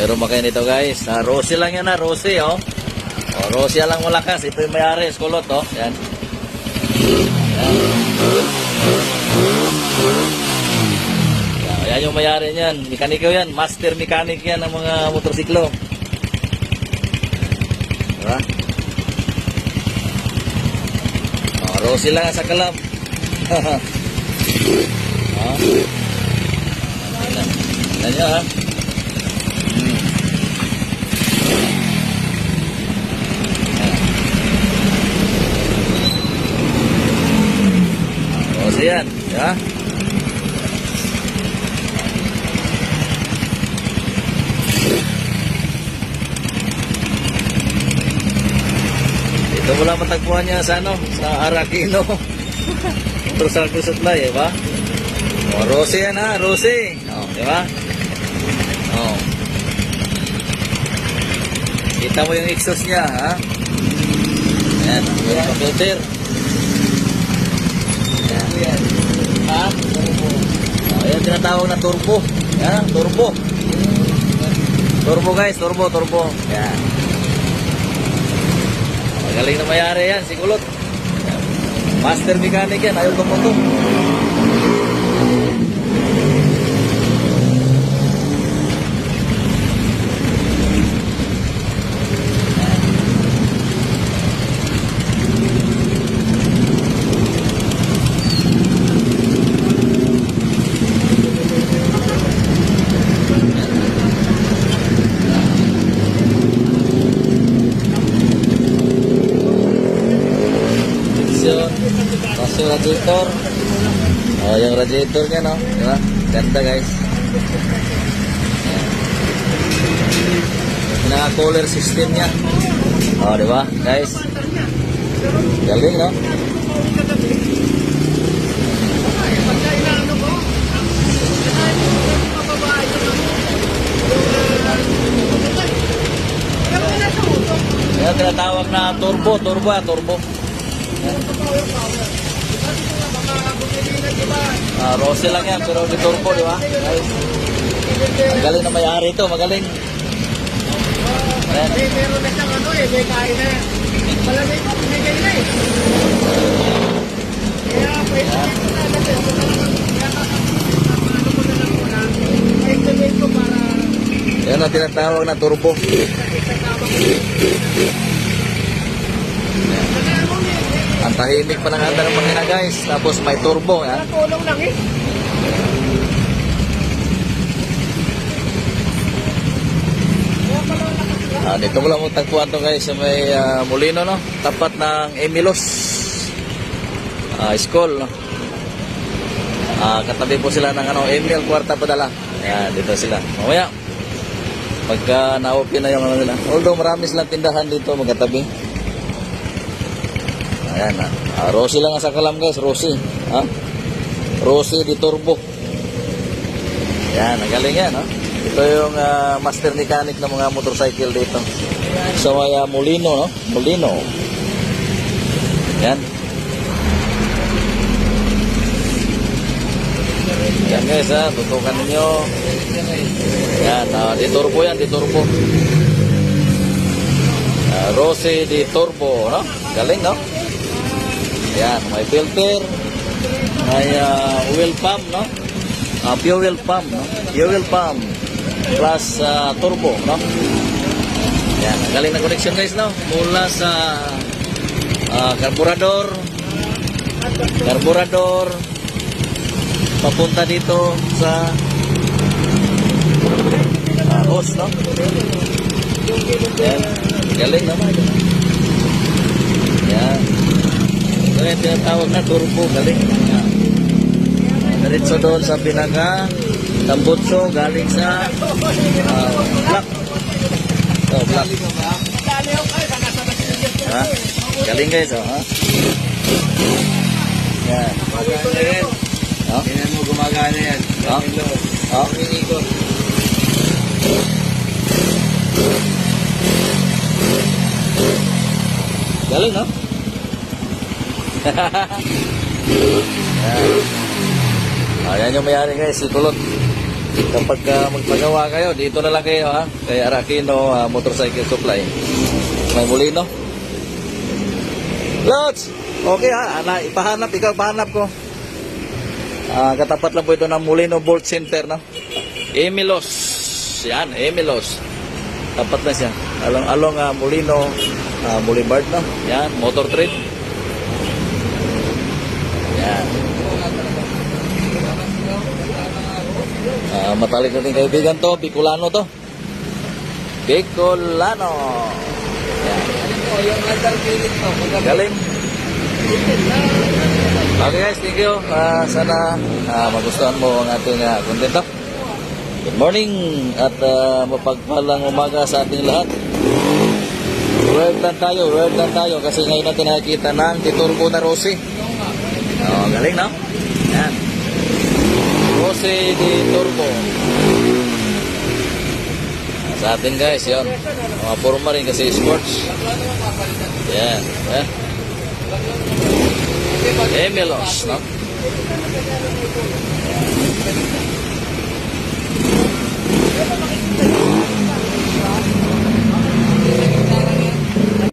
Meron ba kayo nito guys? Rosy lang yan Rosy oh. Rosy lang malakas. Ito yung may-ari, kulot oh. Yan. Yan yung may-ari niyan. Mekaniko yan. Master mechanic yan ng mga motorsiklo. Diba? Rosy lang sa kalam. Yan nyo ha. Rosy yan. Diba? Ito wala matagpuan niya sa ano, sa Arakino. Motorcycle supply, ba? Rosy yan ha, Rosy. Di ba? Kita mo yung exhaust niya, ha? Ayan, yung filter. Ayan. Ha? Ayan, tinatawag na turbo. Ayan, turbo. Turbo guys, turbo. Ayan. Magaling na mayari yan, si Kulot. Master mechanic yan, ayaw tumutong. Yung radiator. Yung radiator niya, no? Diba? Ganda, guys. Yung pinaka-cooler system niya. Diba, guys? Galing, no? Yan, tinatawag na turbo. Rosy lang yan, pero di turbo, di ba? Magaling na may-ari ito, magaling. Ayan. Meron na siyang ano may kain na. Malagay ko, pinigay na Kaya, pwede ko na natin. Kaya ano ko na lang muna. Activate ko para... Yan ang tinatawag na turbo. Ang tahimik pa ng handa ng makina guys. Tapos may turbo. Tulong lang Dito ko lang tagpuan to guys. May Molino, no? Tapat ng Emilos School, no? Katabi po sila ng Emil Cuarta Padala. Ayan, dito sila. Mamaya pagka na-open na yung nila. Although marami silang tindahan dito magkatabi. Ayan, Rosy lang sa kalam guys, Rosy. Rosy di turbo. Ayan, nagaling yan, ha? Ito yung master mechanic ng mga motorcycle dito. So, may Molino, no? Molino. Ayan. Ayan guys, tutukan ninyo. Ayan, di turbo yan, di turbo. Rosy di turbo, no? Galing, no? Yan, may filter, may oil pump, no? Fuel pump, no? Fuel pump plus turbo, no? Yan, galing na connection guys, no? Mula sa carburetor papunta dito sa hose, no? Yan, galing, no? Yan. Ito yung tinatawag na turbo, galing. Diretso doon sa pinaka tambutso, galing sa block. Block. Galing guys, ha? Yan. Tingnan mo, gumagana yan. Umiikot. Galing, no? Ayan yung mayari guys, si Kulot. Kapag magpagawa kayo, dito na lang kayo ha. Kay Arakino Motorcycle Supply. May Molino. Lods! Okay ha, ipahanap, ikaw pahanap ko. Katapat lang po ito ng Molino Bolt Center, no? Emilos. Yan, Emilos. Tapat na siya. Along Molino Boulevard, no? Yan, Motor Trade. Yan. Matalik natin kaibigan to, Bicolano to. Bicolano. Yan. Yung other pilit po. Galing. Okay guys, thank you. Sana magustuhan mo ang ating content. No? Good morning at mapagpalang umaga sa ating lahat. Word lang tayo kasi ngayon natin nakikita ng Titurbo na Rossi. Galing, no? Yan. Rossi di Turbo. Sa atin guys, yun. Mga forma rin kasi sports. Yan. Yan. Emilos, no?